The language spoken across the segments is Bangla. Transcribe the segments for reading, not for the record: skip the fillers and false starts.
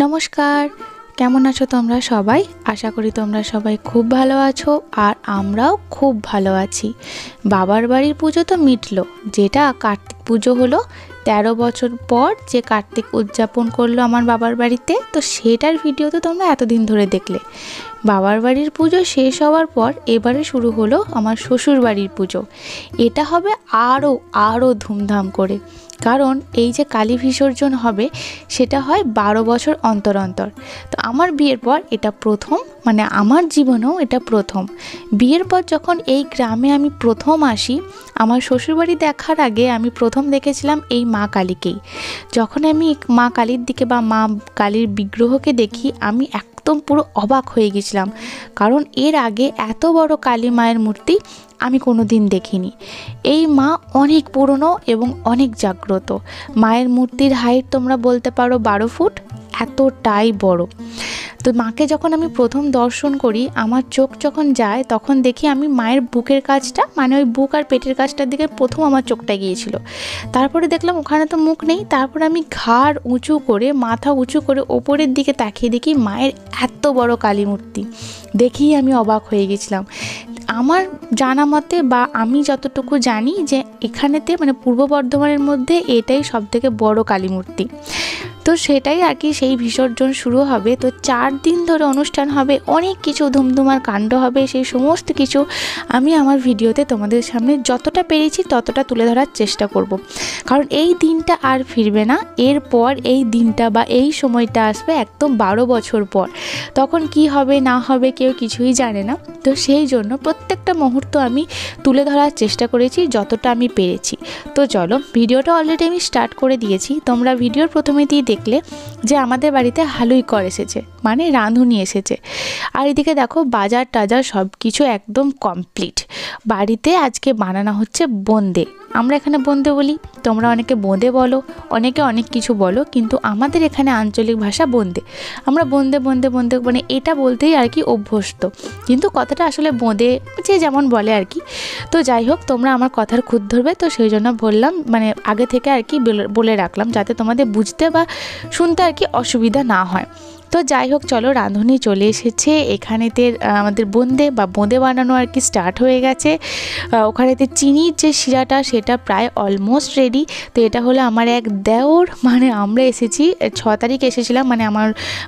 নমস্কার, কেমন আছো তোমরা সবাই? আশা করি তোমরা সবাই খুব ভালো আছো আর আমরাও খুব ভালো আছি। বাবার বাড়ির পুজো তো মিটলো, যেটা কার্তিক পুজো হলো 13 বছর পর যে কার্তিক উদযাপন করলো আমার বাবার বাড়িতে, তো সেটার ভিডিও তো তোমরা এতদিন ধরে দেখলে। বাবার বাড়ির পুজো শেষ হওয়ার পর এবারে শুরু হলো আমার শ্বশুর বাড়ির পুজো। এটা হবে আরও ধুমধাম করে, কারণ এই যে কালী বিসর্জন হবে সেটা হয় 12 বছর অন্তর অন্তর। তো আমার বিয়ের পর এটা প্রথম, মানে আমার জীবনেও এটা প্রথম। বিয়ের পর যখন এই গ্রামে আমি প্রথম আসি, আমার শ্বশুরবাড়ি দেখার আগে আমি প্রথম দেখেছিলাম এই মা কালীকেই। যখন আমি মা কালীর দিকে বা মা কালীর বিগ্রহকে দেখি, আমি একদম পুরো অবাক হয়ে গেছিলাম, কারণ এর আগে এত বড় কালী মায়ের মূর্তি আমি কোনো দিন দেখিনি। এই মা অনেক পুরনো এবং অনেক জাগ্রত। মায়ের মূর্তির হাইট তোমরা বলতে পারো 12 ফুট, এতটাই বড়। তো মাকে যখন আমি প্রথম দর্শন করি, আমার চোখ যখন যায় তখন দেখি আমি মায়ের বুকের কাছটা, মানে ওই বুক আর পেটের কাছটার দিকে প্রথম আমার চোখটা গিয়েছিল। তারপরে দেখলাম ওখানে তো মুখ নেই, তারপরে আমি ঘাড় উঁচু করে, মাথা উঁচু করে ওপরের দিকে তাকিয়ে দেখি মায়ের এত বড় কালী মূর্তি। দেখেই আমি অবাক হয়ে গেছিলাম। আমার জানা মতে বা আমি যতটুকু জানি যে এখানেতে মানে পূর্ব বর্ধমানের মধ্যে এটাই সবথেকে বড় কালী মূর্তি। তো সেটাই আর কি, সেই বিসর্জন শুরু হবে। তো 4 দিন ধরে অনুষ্ঠান হবে, অনেক কিছু ধুমধুমার কাণ্ড হবে। সেই সমস্ত কিছু আমি আমার ভিডিওতে তোমাদের সামনে যতটা পেরেছি ততটা তুলে ধরার চেষ্টা করব, কারণ এই দিনটা আর ফিরবে না। এরপর এই দিনটা বা এই সময়টা আসবে একদম 12 বছর পর। তখন কি হবে না হবে কেউ কিছুই জানে না। তো সেই জন্য প্রত্যেকটা মুহূর্ত আমি তুলে ধরার চেষ্টা করেছি যতটা আমি পেরেছি। তো চলো, ভিডিওটা অলরেডি আমি স্টার্ট করে দিয়েছি। তোমরা ভিডিওর প্রথমেতেই দেখলে যে আমাদের বাড়িতে হালুই কর এসেছে, মানে রাঁধুনি এসেছে। আর এদিকে দেখো বাজার টাজার সব কিছু একদম কমপ্লিট। বাড়িতে আজকে বানানো হচ্ছে বোঁদে। আমরা এখানে বোঁদে বলি, তোমরা অনেকে বোঁদে বলো, অনেকে অনেক কিছু বলো, কিন্তু আমাদের এখানে আঞ্চলিক ভাষা বোঁদে। আমরা বোঁদে বোঁদে বোঁদে মানে এটা বলতেই আর কি অভ্যস্ত, কিন্তু কথাটা আসলে বোঁদে যে যেমন বলে আর কি। তো যাই হোক, তোমরা আমার কথার খুঁত ধরবে, তো সেই জন্য বললাম, মানে আগে থেকে আর কি বলে রাখলাম, যাতে তোমাদের বুঝতে বা শুনতে আর কি অসুবিধা না হয়। তো যাই হোক, চলো, রাঁধুনি চলে এসেছে। এখানেতে আমাদের বোঁদে বানানো আর কি স্টার্ট হয়ে গেছে। ওখানেতে চিনির যে শিরাটা সেটা প্রায় অলমোস্ট রেডি। তো এটা হলো আমার এক দেওর, মানে আমরা এসেছি 6 তারিখ এসেছিলাম, মানে আমার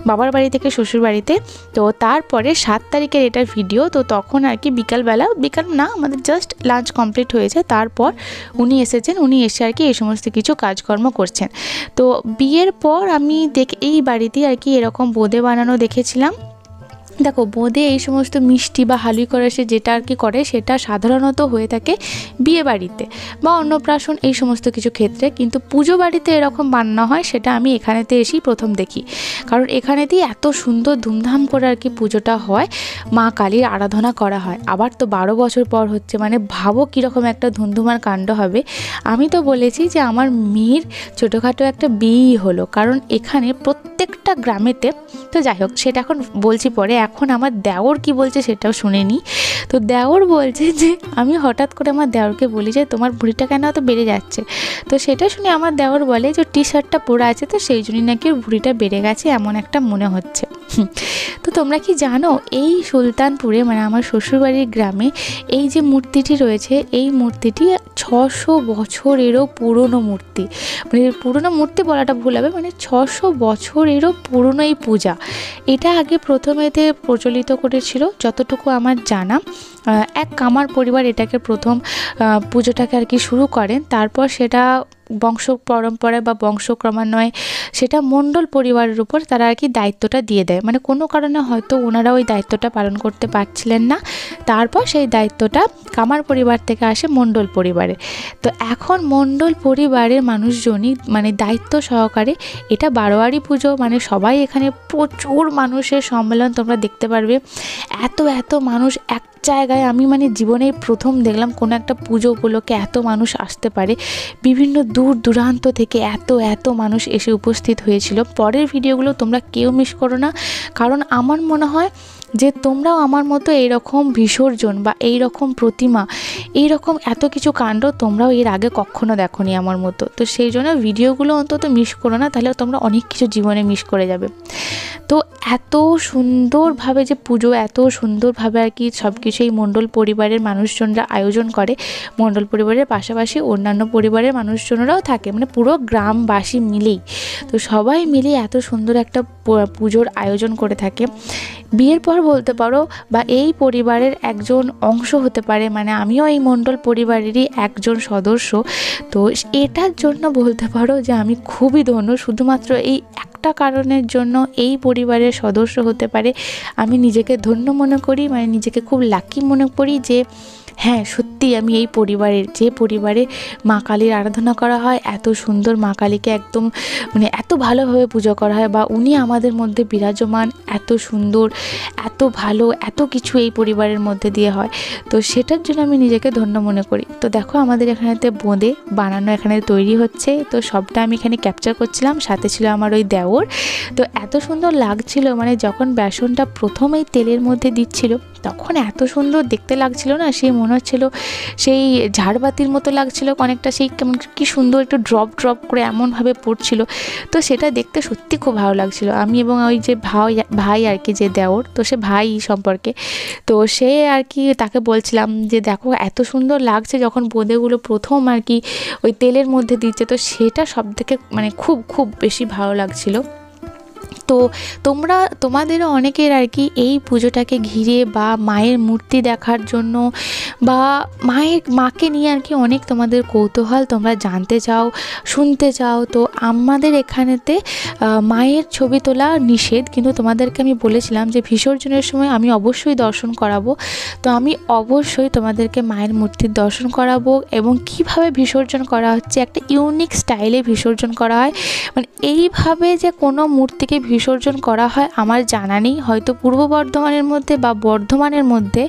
বাবার বাড়ি থেকে শ্বশুর বাড়িতে। তো তারপরে 7 তারিখের এটার ভিডিও। তো তখন আর কি বিকাল না, আমাদের জাস্ট লাঞ্চ কমপ্লিট হয়েছে, তারপর উনি এসেছেন। উনি এসে আর কি এই সমস্ত কিছু কাজকর্ম করছেন। তো বিয়ের পর আমি এই বাড়িতেই আর কি এরকম বোঁদে বানানো দেখেছিলাম। দেখো, বোঁদে এই সমস্ত মিষ্টি বা হালুই করে সে যেটা আর কি করে, সেটা সাধারণত হয়ে থাকে বিয়ে বাড়িতে বা অন্নপ্রাশন এই সমস্ত কিছু ক্ষেত্রে, কিন্তু পুজো বাড়িতে এরকম বানানো হয় সেটা আমি এখানেতে এসেই প্রথম দেখি। কারণ এখানেতেই এত সুন্দর ধুমধাম করে আর কি পুজোটা হয়, মা কালীর আরাধনা করা হয়। আবার তো 12 বছর পর হচ্ছে, মানে ভাবো কীরকম একটা ধুমধুমার কাণ্ড হবে। আমি তো বলেছি যে আমার মেয়ের ছোটোখাটো একটা বিয়েই হলো, কারণ এখানে প্রত্যেকটা গ্রামেতে। তো যাই হোক, সেটা এখন বলছি পরে। এখন আমার দেওর কি বলছে সেটাও শুনে নিই। তো দেওর বলছে যে আমি হঠাৎ করে আমার দেওরকে বলি যে তোমার ভুঁড়িটা কেন এত বেড়ে যাচ্ছে। তো সেটা শুনে আমার দেওর বলে যে টি শার্টটা পরে আছে, তো সেই জন্যই নাকি ওর ভুঁড়িটা বেড়ে গেছে, এমন একটা মনে হচ্ছে। তো তোমরা কি জানো, এই সুলতানপুরে মানে আমার শ্বশুরবাড়ির গ্রামে এই যে মূর্তিটি রয়েছে, এই মূর্তিটি 600 বছরেরও পুরনো মূর্তি। মানে পুরনো মূর্তি বলাটা ভুল হবে, মানে 600 বছরেরও পুরনো এই পূজা। এটা আগে প্রথমেতে প্রচলিত করেছিল যতটুকু আমার জানা, এক কামার পরিবার এটাকে প্রথম পুজোটাকে আর কি শুরু করেন। তারপর সেটা বংশ পরম্পরায় বা বংশ ক্রমান্বয়ে সেটা মণ্ডল পরিবারের উপর তারা আর কি দায়িত্বটা দিয়ে দেয়। মানে কোনো কারণে হয়তো ওনারা ওই দায়িত্বটা পালন করতে পারছিলেন না, তারপর সেই দায়িত্বটা কামার পরিবার থেকে আসে মণ্ডল পরিবারে। তো এখন মণ্ডল পরিবারের মানুষজনই মানে দায়িত্ব সহকারে এটা বারোয়ারি পুজো, মানে সবাই এখানে প্রচুর মানুষের সম্মেলন তোমরা দেখতে পারবে। এত মানুষ এক জায়গায় আমি মানে জীবনে প্রথম দেখলাম কোনো একটা পুজো উপলক্ষে এত মানুষ আসতে পারে। বিভিন্ন দূর দূরান্ত থেকে এত মানুষ এসে উপস্থিত হয়েছিল। পরের ভিডিওগুলো তোমরা কেউ মিস করো না, কারণ আমার মনে হয় যে তোমরাও আমার মতো এইরকম বিসর্জন বা এইরকম প্রতিমা, এইরকম এত কিছু কাণ্ড তোমরাও এর আগে কখনো দেখোনি আমার মতো। তো সেই জন্য ভিডিওগুলো অন্তত মিস করো না, তাহলে তোমরা অনেক কিছু জীবনে মিস করে যাবে। তো এত সুন্দরভাবে যে পুজো, এত সুন্দরভাবে আর কি সব কিছু এই মণ্ডল পরিবারের মানুষজনরা আয়োজন করে। মণ্ডল পরিবারের পাশাপাশি অন্যান্য পরিবারের মানুষজনরাও থাকে, মানে পুরো গ্রামবাসী মিলেই, তো সবাই মিলে এত সুন্দর একটা পুজোর আয়োজন করে থাকে। বিয়ের পর বলতে পারো বা এই পরিবারের একজন অংশ হতে পারে, মানে আমিও এই মণ্ডল পরিবারেরই একজন সদস্য। তো এটার জন্য বলতে পারো যে আমি খুবই ধন্য, শুধুমাত্র এই একটা কারণের জন্য এই পরিবারের সদস্য হতে পারে আমি নিজেকে ধন্য মনে করি, মানে নিজেকে খুব লাকি মনে করি যে হ্যাঁ সত্যি আমি এই পরিবারের, যে পরিবারে মা কালীর আরাধনা করা হয়, এত সুন্দর মা কালীকে একদম মানে এত ভালোভাবে পুজো করা হয়, বা উনি আমাদের মধ্যে বিরাজমান, এত সুন্দর, এত ভালো, এত কিছু এই পরিবারের মধ্যে দিয়ে হয়। তো সেটার জন্য আমি নিজেকে ধন্য মনে করি। তো দেখো আমাদের এখানেতে বোঁদে বানানো এখানে তৈরি হচ্ছে, তো সবটা আমি এখানে ক্যাপচার করছিলাম, সাথে ছিল আমার ওই দেওর। তো এত সুন্দর লাগছিল, মানে যখন বেসনটা প্রথম এই তেলের মধ্যে দিচ্ছিল তখন এত সুন্দর দেখতে লাগছিল না, সেই মনে হচ্ছিলো সেই ঝাড়বাতির মতো লাগছিল অনেকটা, সেই কেমন কি সুন্দর একটু ড্রপ ড্রপ করে এমনভাবে পড়ছিল। তো সেটা দেখতে সত্যি খুব ভালো লাগছিল। আমি এবং ওই যে ভাই আর কি, যে দেওর, তো সে ভাই সম্পর্কে, তো সে আর কি তাকে বলছিলাম যে দেখো এত সুন্দর লাগছে যখন বোঁদেগুলো প্রথম আর কি ওই তেলের মধ্যে দিচ্ছে, তো সেটা সব থেকে মানে খুব খুব বেশি ভালো লাগছিল। তো তোমাদেরও অনেকের আর কি এই পুজোটাকে ঘিরে বা মায়ের মূর্তি দেখার জন্য বা মাকে নিয়ে আর কি অনেক তোমাদের কৌতূহল, তোমরা জানতে চাও, শুনতে চাও। তো আমাদের এখানেতে মায়ের ছবি তোলা নিষেধ, কিন্তু তোমাদেরকে আমি বলেছিলাম যে বিসর্জনের সময় আমি অবশ্যই দর্শন করাবো। তো আমি অবশ্যই তোমাদেরকে মায়ের মূর্তির দর্শন করাবো, এবং কিভাবে বিসর্জন করা হচ্ছে, একটা ইউনিক স্টাইলে বিসর্জন করা হয়, মানে এইভাবে যে কোনো মূর্তিকে বিসর্জন করা হয় আমার জানা নেই। হয়তো পূর্ব বর্ধমানের মধ্যে বা বর্ধমানের মধ্যে,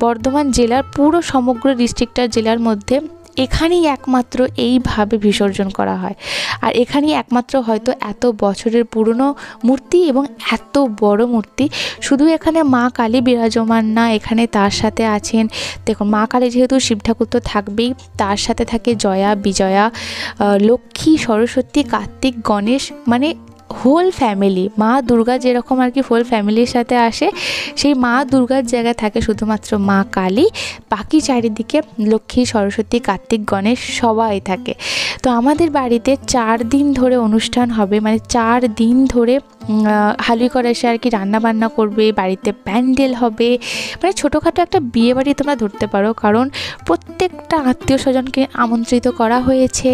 বর্ধমান জেলার পুরো সমগ্র ডিস্ট্রিক্টটার জেলার মধ্যে এখানেই একমাত্র এইভাবে বিসর্জন করা হয়। আর এখানেই একমাত্র হয়তো এত বছরের পুরনো মূর্তি এবং এত বড় মূর্তি। শুধু এখানে মা কালী বিরাজমান না, এখানে তার সাথে আছেন, দেখুন মা কালী যেহেতু শিব ঠাকুর তো থাকবেই, তার সাথে থাকে জয়া, বিজয়া, লক্ষ্মী, সরস্বতী, কার্তিক, গণেশ, মানে হোল ফ্যামিলি। মা দুর্গা যেরকম আর কি হোল ফ্যামিলির সাথে আসে, সেই মা দুর্গার জায়গায় থাকে শুধুমাত্র মা কালী, বাকি চারিদিকে লক্ষ্মী, সরস্বতী, কার্তিক, গণেশ সবাই থাকে। তো আমাদের বাড়িতে 4 দিন ধরে অনুষ্ঠান হবে, মানে 4 দিন ধরে হালুই করা এসে আর কি রান্না বান্না করবে, বাড়িতে প্যান্ডেল হবে, মানে ছোটোখাটো একটা বিয়ে বাড়ি তোমরা ধরতে পারো, কারণ প্রত্যেকটা আত্মীয় স্বজনকে আমন্ত্রিত করা হয়েছে।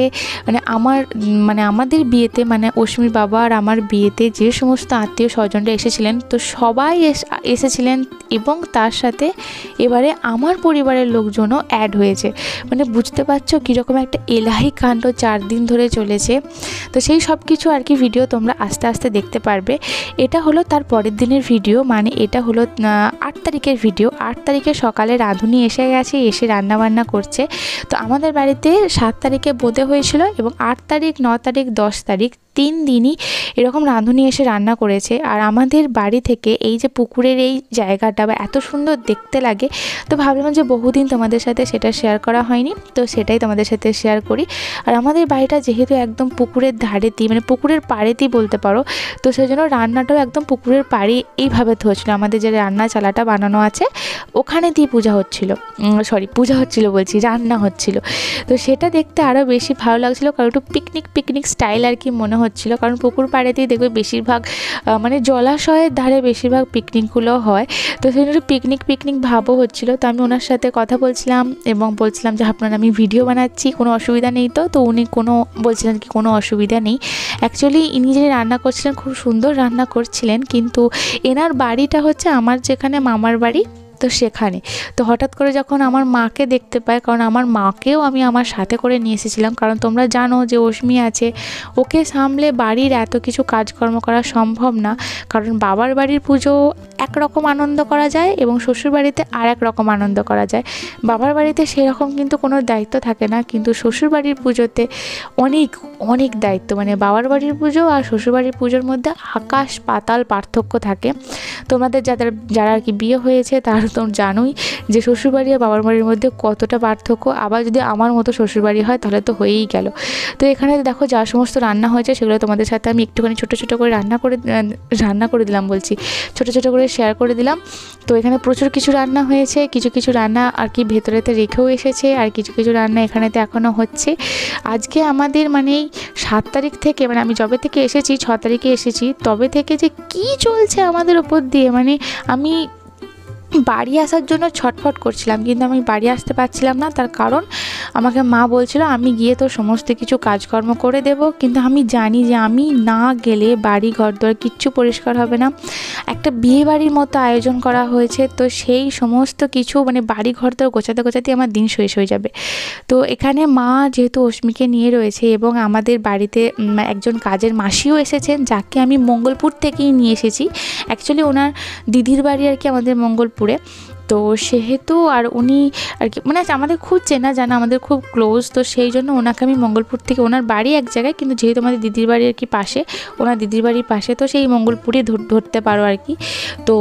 মানে আমাদের বিয়েতে, মানে অশ্মির বাবা আর আমার বিয়েতে যে সমস্ত আত্মীয় স্বজনরা এসেছিলেন, তো সবাই এসেছিলেন, এবং তার সাথে এবারে আমার পরিবারের লোকজনও অ্যাড হয়েছে। মানে বুঝতে পারছো কীরকম একটা এলাহি কাণ্ড 4 দিন ধরে চলেছে। তো সেই সব কিছু আর কি ভিডিও তোমরা আস্তে আস্তে দেখতে পারবে। এটা হলো তার পরের দিনের ভিডিও, মানে এটা হলো 8 তারিখের ভিডিও। 8 তারিখে সকালে রাঁধুনি এসে গেছে, এসে রান্নাবান্না করছে। তো আমাদের বাড়িতে 7 তারিখে বোঁদে হয়েছিল, এবং 8 তারিখ, 9 তারিখ, 10 তারিখ 3 দিনই এরকম রাঁধুনি এসে রান্না করেছে। আর আমাদের বাড়ি থেকে এই যে পুকুরের এই জায়গাটা বা এত সুন্দর দেখতে লাগে, তো ভাবলাম যে বহুদিন তোমাদের সাথে সেটা শেয়ার করা হয়নি, তো সেটাই তোমাদের সাথে শেয়ার করি। আর আমাদের বাড়িটা যেহেতু একদম পুকুরের ধারেতেই, মানে পুকুরের পাড়েতেই বলতে পারো, তো সেই জন্য রান্নাটাও একদম পুকুরের পাড়ে এইভাবে হচ্ছিলো। আমাদের যে রান্না চালাটা বানানো আছে ওখানে দিয়ে পূজা হচ্ছিলো বলছি, রান্না হচ্ছিলো। তো সেটা দেখতে আরও বেশি ভালো লাগছিলো, কারণ একটু পিকনিক স্টাইল আর কি মনে হচ্ছিলো, কারণ পুকুর পাড়েতেই দেখবে বেশিরভাগ মানে জলাশয়ের ধারে বেশিরভাগ পিকনিকগুলো হয়। তো সেই জন্য পিকনিক ভাবও হচ্ছিলো। তো আমি ওনার সাথে কথা বলছিলাম এবং বলছিলাম যে আপনার আমি ভিডিও বানাচ্ছি, কোনো অসুবিধা নেই তো? তো উনি বলছিলেন কি কোনো অসুবিধা নেই। অ্যাকচুয়ালি ইনি যিনি রান্না করছিলেন খুব সুন্দর রান্না করছিলেন, কিন্তু এনার বাড়িটা হচ্ছে আমার যেখানে মামার বাড়ি, তো সেখানে। তো হঠাৎ করে যখন আমার মাকে দেখতে পাই, কারণ আমার মাকেও আমি আমার সাথে করে নিয়ে এসেছিলাম, কারণ তোমরা জানো যে অশ্মি আছে, ওকে সামলে বাড়ির এত কিছু কাজকর্ম করা সম্ভব না। কারণ বাবার বাড়ির পুজো একরকম আনন্দ করা যায় এবং শ্বশুর বাড়িতে আর এক রকম আনন্দ করা যায়। বাবার বাড়িতে সেরকম কিন্তু কোনো দায়িত্ব থাকে না, কিন্তু শ্বশুর বাড়ির পুজোতে অনেক দায়িত্ব। মানে বাবার বাড়ির পুজো আর শ্বশুর বাড়ির পুজোর মধ্যে আকাশ পাতাল পার্থক্য থাকে। তোমাদের যারা আর কি বিয়ে হয়েছে তো জানোই যে শ্বশুরবাড়ি আর বাবার বাড়ির মধ্যে কতটা পার্থক্য। আবার যদি আমার মতো শ্বশুরবাড়ি হয় তাহলে তো হয়েই গেল। তো এখানে দেখো যা সমস্ত রান্না হয়েছে সেগুলো তোমাদের সাথে আমি একটুখানি ছোটো ছোটো করে রান্না করে দিলাম বলছি, ছোটো ছোটো করে শেয়ার করে দিলাম। তো এখানে প্রচুর কিছু রান্না হয়েছে, কিছু কিছু রান্না আর কি ভেতরেতে রেখেও এসেছে, আর কিছু কিছু রান্না এখানেতে এখনও হচ্ছে। আজকে আমাদের মানে এই 7 তারিখ থেকে, মানে আমি যবে থেকে এসেছি 6 তারিখে এসেছি, তবে থেকে যে কি চলছে আমাদের ওপর দিয়ে, মানে আমি বাড়ি আসার জন্য ছটফট করছিলাম, কিন্তু আমি বাড়ি আসতে পারছিলাম না। তার কারণ আমাকে মা বলছিল আমি গিয়ে তো সমস্ত কিছু কাজকর্ম করে দেব, কিন্তু আমি জানি যে আমি না গেলে বাড়ি ঘরদোর কিচ্ছু পরিষ্কার হবে না। একটা বিয়ে বাড়ির মতো আয়োজন করা হয়েছে, তো সেই সমস্ত কিছু মানে বাড়ি ঘরদোর গোছাতে গোছাতে আমার দিন শেষ হয়ে যাবে। তো এখানে মা যেহেতু অস্মিকে নিয়ে রয়েছে, এবং আমাদের বাড়িতে একজন কাজের মাসিও এসেছেন, যাকে আমি মঙ্গলপুর থেকেই নিয়ে এসেছি। অ্যাকচুয়ালি ওনার দিদির বাড়ি আর কি আমাদের মঙ্গলপুরে। তো সেহেতু আর উনি আর কি মানে আমাদের খুব চেনা জানা, আমাদের খুব ক্লোজ, তো সেই জন্য ওনাকে আমি মঙ্গলপুর থেকে, ওনার বাড়ি এক জায়গায় কিন্তু যেহেতু আমাদের দিদির বাড়ি আর কি পাশে, ওনার দিদির বাড়ির পাশে, তো সেই মঙ্গলপুরে ধরতে পারো আর কি। তো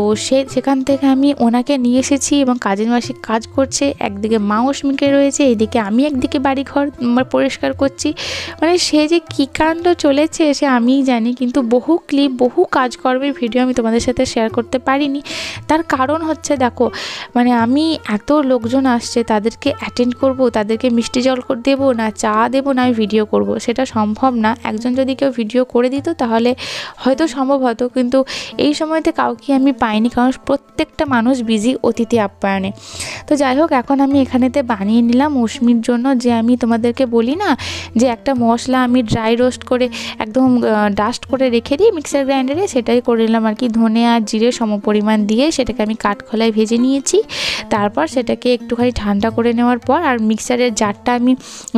সেখান থেকে আমি ওনাকে নিয়ে এসেছি, এবং কাজের মাসি কাজ করছে, একদিকে মা অস্মিকে রয়েছে, এইদিকে আমি একদিকে বাড়ি ঘর পরিষ্কার করছি। মানে সে যে কী কাণ্ড চলেছে সে আমিই জানি, কিন্তু বহু ক্লিপ বহু কাজকর্মের ভিডিও আমি তোমাদের সাথে শেয়ার করতে পারিনি। তার কারণ হচ্ছে দেখো, মানে আমি এত লোকজন আসছে, তাদেরকে অ্যাটেন্ড করব, তাদেরকে মিষ্টি জল দেবো না, চা দেবো না, আমি ভিডিও করব, সেটা সম্ভব না। একজন যদি কেউ ভিডিও করে দিত তাহলে হয়তো সম্ভব হতো, কিন্তু এই সময়তে কাউকে আমি পাইনি, কারণ প্রত্যেকটা মানুষ বিজি অতিথি আপ্যায়নে। তো যাই হোক, এখন আমি এখানেতে বানিয়ে নিলাম অস্মির জন্য, যে আমি তোমাদেরকে বলি না যে একটা মশলা আমি ড্রাই রোস্ট করে একদম ডাস্ট করে রেখে দিই মিক্সার গ্রাইন্ডারে, সেটাই করে নিলাম আর কি। ধনে আর জিরে সমপরিমাণ দিয়ে সেটাকে আমি কাঠখোলায় ভেজে নিয়েছি। তারপর সেটাকে একটুখানি ঠান্ডা করে নেওয়ার পর, আর মিক্সারের জারটা আমি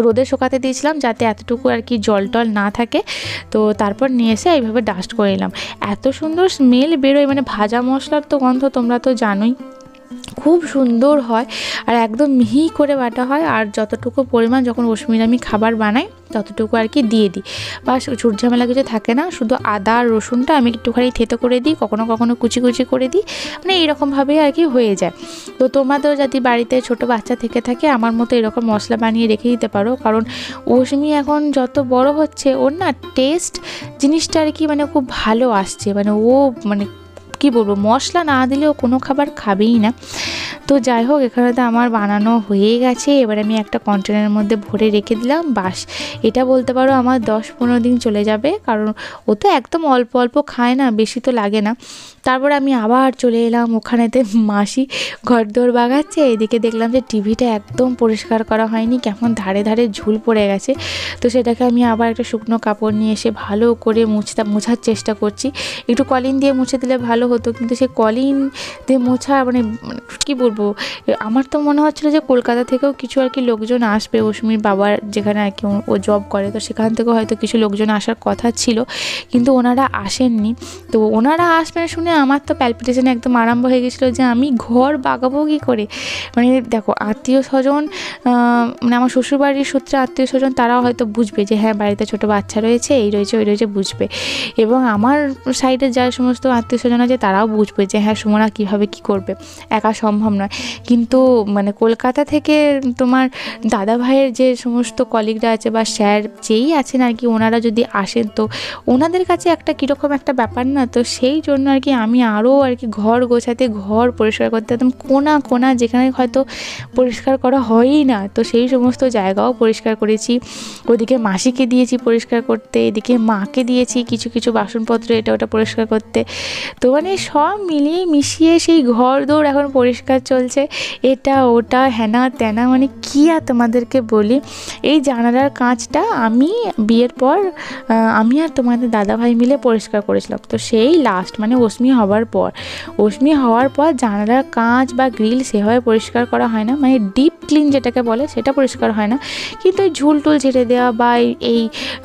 রোদে শুকাতে দিয়েছিলাম যাতে এতটুকু আর কি জল টল না থাকে। তো তারপর নিয়ে এসে এইভাবে ডাস্ট করে নিলাম। এত সুন্দর স্মেল বেরোয়, মানে ভাজা মশলার তো গন্ধ তোমরা তো জানোই, খুব সুন্দর হয়, আর একদম মিহি করে বাটা হয়। আর যতটুকু পরিমাণ যখন অস্মির আমি খাবার বানাই ততটুকু আর কি দিয়ে দিই, বা ঝামেলা কিছু থাকে না। শুধু আদা আর রসুনটা আমি একটুখানি থেতো করে দিই, কখনো কখনো কুচি কুচি করে দিই, মানে এইরকমভাবেই আর কি হয়ে যায়। তো তোমাদেরও যদি বাড়িতে ছোট বাচ্চা থেকে থাকে আমার মতো এরকম মশলা বানিয়ে রেখে দিতে পারো, কারণ অস্মি এখন যত বড় হচ্ছে ওর না টেস্ট জিনিসটা আর কি মানে খুব ভালো আসছে, মানে ও মানে কী বলবো, মশলা না দিলেও কোনো খাবার খাবেই না। তো যাই হোক, এখানে তো আমার বানানো হয়ে গেছে। এবার আমি একটা কন্টেনারের মধ্যে ভরে রেখে দিলাম, বাস এটা বলতে পারো আমার 10-15 দিন চলে যাবে, কারণ ও তো একদম অল্প অল্প খায় না, বেশি তো লাগে না। তারপরে আমি আবার চলে এলাম ওখানেতে, মাসি ঘরদোর বাগাচ্ছে, এদিকে দেখলাম যে টিভিটা একদম পরিষ্কার করা হয়নি, কেমন ধারে ধারে ঝুল পড়ে গেছে। তো সেটাকে আমি আবার একটা শুকনো কাপড় নিয়ে এসে ভালো করে মোছার চেষ্টা করছি। একটু কলিন দিয়ে মুছে দিলে ভালো হতো, কিন্তু সেই কলিন দিয়ে মোছা মানে কী বলবো, আমার তো মনে হচ্ছিলো যে কলকাতা থেকেও কিছু আর কি লোকজন আসবে, অস্মির বাবার যেখানে আর কি ও জব করে, তো সেখান থেকেও হয়তো কিছু লোকজন আসার কথা ছিল, কিন্তু ওনারা আসেননি। তো ওনারা আসবেন শুনে আমার তো প্যালপিটেশন একদম আরম্ভ হয়ে গেছিলো যে আমি ঘর বাগাবো কী করে। মানে দেখো, আত্মীয় স্বজন মানে আমার শ্বশুরবাড়ির সূত্রে আত্মীয় স্বজন তারাও হয়তো বুঝবে যে হ্যাঁ বাড়িতে ছোটো বাচ্চা রয়েছে, এই রয়েছে ওই রয়েছে, বুঝবে। এবং আমার সাইডে যা সমস্ত আত্মীয় স্বজন আছে তারাও বুঝবে যে হ্যাঁ সুমনা কীভাবে কী করবে, একা সম্ভব নয়। কিন্তু মানে কলকাতা থেকে তোমার দাদা ভাইয়ের যে সমস্ত কলিগরা আছে বা স্যার যেই আছেন আর কি, ওনারা যদি আসেন তো ওনাদের কাছে একটা কীরকম একটা ব্যাপার না। তো সেই জন্য আর কি আমি আরও আর কি ঘর গোছাতে, ঘর পরিষ্কার করতে, একদম কোনা কোনা যেখানে হয়তো পরিষ্কার করা হয়ই না, তো সেই সমস্ত জায়গাও পরিষ্কার করেছি। ওদিকে মাসিকে দিয়েছি পরিষ্কার করতে, এদিকে মাকে দিয়েছি কিছু কিছু বাসনপত্র এটা ওটা পরিষ্কার করতে। তো মানে সব মিলিয়ে মিশিয়ে সেই ঘর দৌড় এখন পরিষ্কার চলছে, এটা ওটা হেনা তেনা, মানে কী আর তোমাদেরকে বলি। এই জানালার কাঁচটা আমি বিয়ের পর আমি আর তোমাদের দাদাভাই মিলে পরিষ্কার করেছিলাম। তো সেই লাস্ট মানে অস্মি হওয়ার পর জানালার কাঁচ বা গ্রিল সেভাবে পরিষ্কার করা হয় না, মানে ডিপ ক্লিন যেটাকে বলে সেটা পরিষ্কার হয় না। কিন্তু ওই ঝুল টুল ঝেড়ে দেওয়া বা এই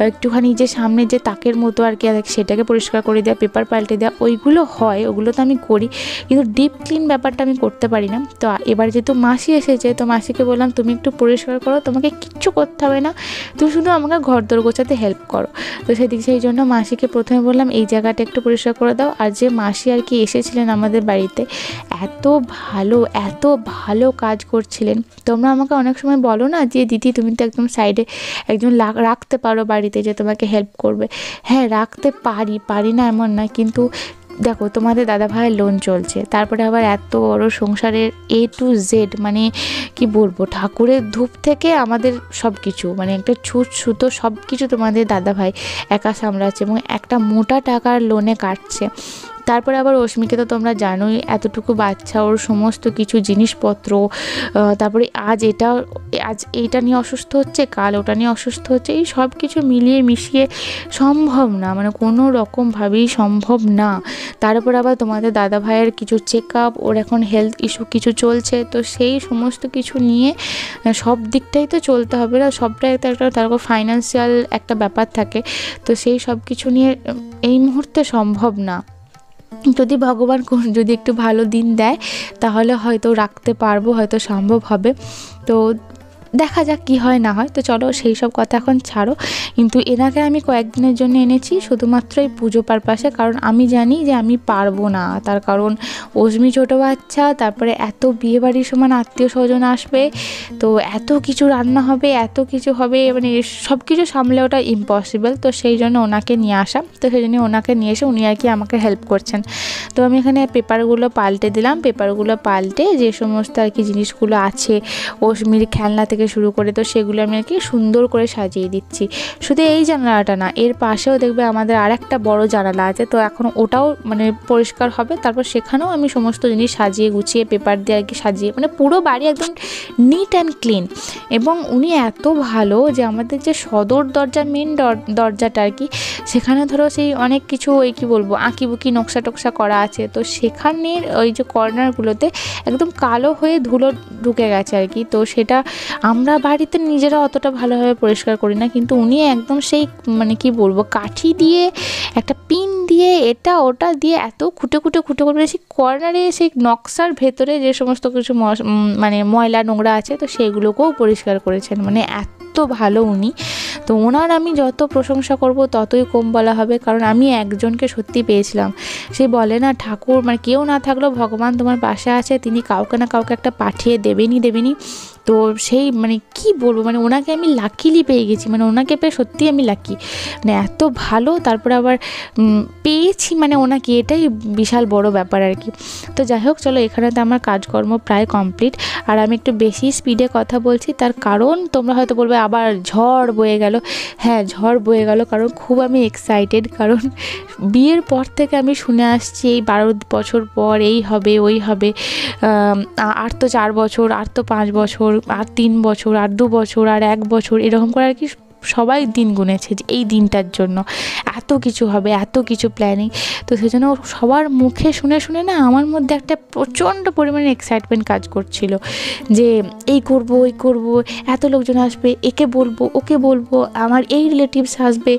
একটুখানি যে সামনে যে তাকের মতো আর কি সেটাকে পরিষ্কার করে দেওয়া, পেপার পাল্টে দেওয়া, ওইগুলো হয়, ওগুলো তো আমি করি, কিন্তু ডিপ ক্লিন ব্যাপারটা আমি করতে পারি না। তো এবার যেহেতু মাসি এসেছে, তো মাসিকে বললাম তুমি একটু পরিষ্কার করো, তোমাকে কিচ্ছু করতে হবে না, তুমি শুধু আমাকে ঘরদোর গোছাতে হেল্প করো। তো সেই জন্য মাসিকে প্রথমে বললাম এই জায়গাটা একটু পরিষ্কার করে দাও। আর যে মাসি আর কি এসেছিলেন আমাদের বাড়িতে, এত ভালো কাজ করছিলেন। তোমরা আমাকে অনেক সময় বলো না যে দিদি তুমি তো একদম সাইডে একজন রাখতে পারো বাড়িতে যে তোমাকে হেল্প করবে। হ্যাঁ, রাখতে পারি না এমন না, কিন্তু দেখো তোমাদের দাদা ভাইয়ের লোন চলছে, তারপরে আবার এত বড় সংসারের A to Z, মানে কি বলবো, ঠাকুরের ধূপ থেকে আমাদের সব কিছু, মানে একটা ছুট সুতো সব কিছু তোমাদের দাদা ভাই একা সামলাচ্ছে এবং একটা মোটা টাকার লোনে কাটছে। তারপরে আবার অস্মিকে তো তোমরা জানোই, এতটুকু বাচ্চা, ওর সমস্ত কিছু জিনিসপত্র, তারপরে আজ এইটা নিয়ে অসুস্থ হচ্ছে, কাল ওটা নিয়ে অসুস্থ হচ্ছে, এই সব কিছু মিলিয়ে মিশিয়ে সম্ভব না, মানে কোনো রকমভাবেই সম্ভব না। তারপর আবার তোমাদের দাদা ভাইয়ের কিছু চেক আপ, ওর এখন হেলথ ইস্যু কিছু চলছে, তো সেই সমস্ত কিছু নিয়ে সব দিকটাই তো চলতে হবে না, সবটাই একটা তারপর ফাইন্যান্সিয়াল একটা ব্যাপার থাকে, তো সেই সব কিছু নিয়ে এই মুহূর্তে সম্ভব না। যদি ভগবান যদি একটু ভালো দিন দেয় তাহলে হয়তো রাখতে পারবো, হয়তো সম্ভব হবে। তো দেখা যাক কী হয় না হয়। তো চলো সেই সব কথা এখন ছাড়ো, কিন্তু এনাকে আমি কয়েকদিনের জন্য এনেছি শুধুমাত্র এই পুজো পারপাসে, কারণ আমি জানি যে আমি পারবো না। তার কারণ অস্মি ছোটো বাচ্চা, তারপরে এত বিয়েবাড়ির সমান আত্মীয় স্বজন আসবে, তো এত কিছু রান্না হবে, এত কিছু হবে, মানে সব কিছু সামলে ওটা ইম্পসিবল। তো সেই জন্য ওনাকে নিয়ে আসা, তো সেই জন্য ওনাকে নিয়ে এসে উনি আর কি আমাকে হেল্প করছেন। তো আমি এখানে পেপারগুলো পাল্টে দিলাম, পেপারগুলো পাল্টে যে সমস্ত আর কি জিনিসগুলো আছে অস্মির খেলনা থেকে শুরু করে, তো সেগুলো আমি আর কি সুন্দর করে সাজিয়ে দিচ্ছি। শুধু এই জানালাটা না, এর পাশেও দেখবে আমাদের আর একটা বড় জানালা আছে, তো এখন ওটাও মানে পরিষ্কার হবে, তারপর সেখানেও আমি সমস্ত জিনিস সাজিয়ে গুছিয়ে পেপার দিয়ে আর কি সাজিয়ে, মানে পুরো বাড়ি একদম নিট অ্যান্ড ক্লিন। এবং উনি এত ভালো যে আমাদের যে সদর দরজা, মেন দরজাটা আর কি, সেখানে ধরো সেই অনেক কিছু ওই কী বলবো আঁকিবুকি নকশা টকশা করা আছে, তো সেখানের ওই যে কর্নারগুলোতে একদম কালো হয়ে ধুলো ঢুকে গেছে আর কি। তো সেটা আমরা বাড়িতে নিজেরা অতটা ভালোভাবে পরিষ্কার করি না, কিন্তু উনি একদম সেই মানে কি বলবো কাঠি দিয়ে একটা পিন দিয়ে এটা ওটা দিয়ে এত খুঁটে সেই কর্নারে সেই নকশার ভেতরে যে সমস্ত কিছু মানে ময়লা নোংরা আছে, তো সেইগুলোকেও পরিষ্কার করেছেন। মানে এত ভালো উনি, তো ওনার আমি যত প্রশংসা করব ততই কম বলা হবে, কারণ আমি একজনকে সত্যি পেয়েছিলাম। সে বলে না ঠাকুর মানে কেউ না থাকলেও ভগবান তোমার পাশে আছে, তিনি কাউকে না কাউকে একটা পাঠিয়ে দেবেনই। তো সেই মানে কি বলবো, মানে ওনাকে আমি লাকিলি পেয়ে গেছি, মানে ওনাকে পেয়ে সত্যিই আমি লাকি, মানে এত ভালো। তারপরে আবার পেয়েছি মানে ওনাকে, এটাই বিশাল বড় ব্যাপার আর কি। তো যাই হোক চলো, এখানেতে আমার কাজকর্ম প্রায় কমপ্লিট। আর আমি একটু বেশি স্পিডে কথা বলছি, তার কারণ তোমরা হয়তো বলবে আবার ঝড় বয়ে গেল। হ্যাঁ, ঝড় বয়ে গেল, কারণ খুব আমি এক্সাইটেড, কারণ বিয়ের পর থেকে আমি শুনে আসছি এই 12 বছর পর এই হবে ওই হবে, আর তো 4 বছর, আর তো 5 বছর, আর 3 বছর, আর 2 বছর, আর 1 বছর, এরকম করে আর কি সবাই দিন গুনেছে যে এই দিনটার জন্য এত কিছু হবে, এত কিছু প্ল্যানিং। তো সেই জন্য সবার মুখে শুনে না আমার মধ্যে একটা প্রচণ্ড পরিমাণে এক্সাইটমেন্ট কাজ করছিল যে এই করব ওই করব, এত লোকজন আসবে, একে বলবো ওকে বলবো, আমার এই রিলেটিভস আসবে,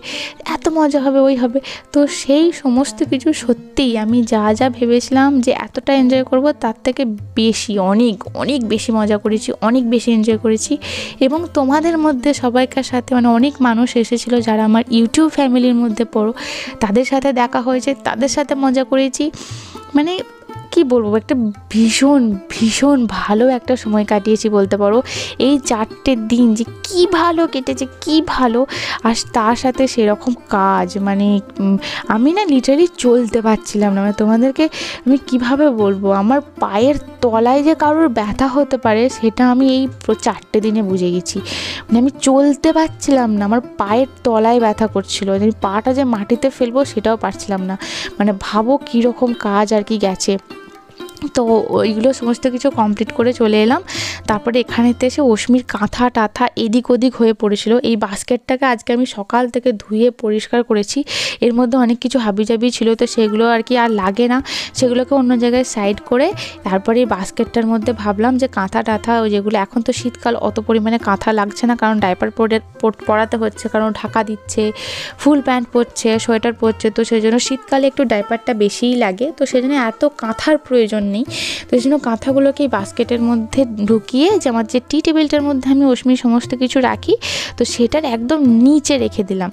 এত মজা হবে ওই হবে। তো সেই সমস্ত কিছু সত্যিই আমি যা ভেবেছিলাম যে এতটা এনজয় করব তার থেকে বেশি, অনেক বেশি মজা করেছি, অনেক বেশি এনজয় করেছি। এবং তোমাদের মধ্যে সবাইকার সাথে মানে অনেক মানুষ এসেছিলো যারা আমার ইউটিউব ফ্যামিলির মধ্যে পড়ো, তাদের সাথে দেখা হয়েছে, তাদের সাথে মজা করেছি। মানে কি বলবো, একটা ভীষণ ভালো একটা সময় কাটিয়েছি বলতে পারো। এই 4টে দিন যে কি ভালো কেটেছে, কি ভালো। আর তার সাথে সেরকম কাজ, মানে আমি না লিটারালি চলতে পারছিলাম না। মানে তোমাদেরকে আমি কিভাবে বলবো, আমার পায়ের তলায় যে কারোর ব্যথা হতে পারে সেটা আমি এই 4টে দিনে বুঝে গেছি। মানে আমি চলতে পারছিলাম না, আমার পায়ের তলায় ব্যথা করছিল, আমি পাটা যে মাটিতে ফেলবো সেটাও পারছিলাম না। মানে ভাবো কীরকম কাজ আর কি গেছে। তো ওইগুলো সমস্ত কিছু কমপ্লিট করে চলে এলাম। তারপরে এখানেতে এসে অস্মির কাঁথা টাথা এদিক ওদিক হয়ে পড়েছিল। এই বাস্কেটটাকে আজকে আমি সকাল থেকে ধুয়ে পরিষ্কার করেছি। এর মধ্যে অনেক কিছু হাবিজাবি ছিল, তো সেগুলো আর কি আর লাগে না, সেগুলোকে অন্য জায়গায় সাইড করে তারপরে এই বাস্কেটটার মধ্যে ভাবলাম যে কাঁথা টাথা ওই যেগুলো, এখন তো শীতকাল অত পরিমাণে কাঁথা লাগছে না কারণ ডাইপার পরাতে হচ্ছে, কারণ ঢাকা দিচ্ছে, ফুল প্যান্ট পরছে, সোয়েটার পরছে, তো সেই জন্য শীতকালে একটু ডাইপারটা বেশিই লাগে, তো সেই জন্য এত কাঁথার প্রয়োজন নেই। তো সেই জন্য কাঁথাগুলোকে এই বাস্কেটের মধ্যে ঢুকিয়ে যে আমার যে টি টেবিলটার মধ্যে আমি অস্মি সমস্ত কিছু রাখি, তো সেটার একদম নিচে রেখে দিলাম।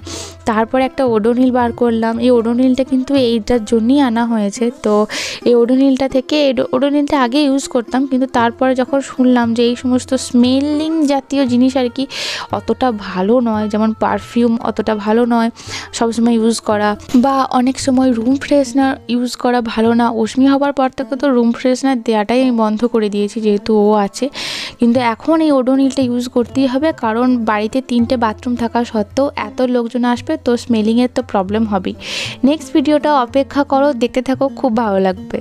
তারপর একটা ওডোনিল বার করলাম। এই ওডোনিলটা কিন্তু এইটার জন্যই আনা হয়েছে। তো এই ওডোনিলটা থেকে ওডোনিলটা আগে ইউজ করতাম, কিন্তু তারপরে যখন শুনলাম যে এই সমস্ত স্মেলিং জাতীয় জিনিস আর কি অতটা ভালো নয়, যেমন পারফিউম অতটা ভালো নয় সবসময় ইউজ করা, বা অনেক সময় রুম ফ্রেশনার ইউজ করা ভালো না। অস্মি হবার পর থেকে তো রুম ফ্রেশনার দেওয়াটাই আমি বন্ধ করে দিয়েছি, যেহেতু ও আছে। কিন্তু এখন এই ওডোনিলটা ইউজ করতেই হবে, কারণ বাড়িতে 3টে বাথরুম থাকা সত্ত্বেও এত লোকজন আসবে, তো স্মেলিংয়ের তো প্রবলেম হবেই। নেক্সট ভিডিওটা অপেক্ষা করো, দেখতে থাকো, খুব ভালো লাগবে।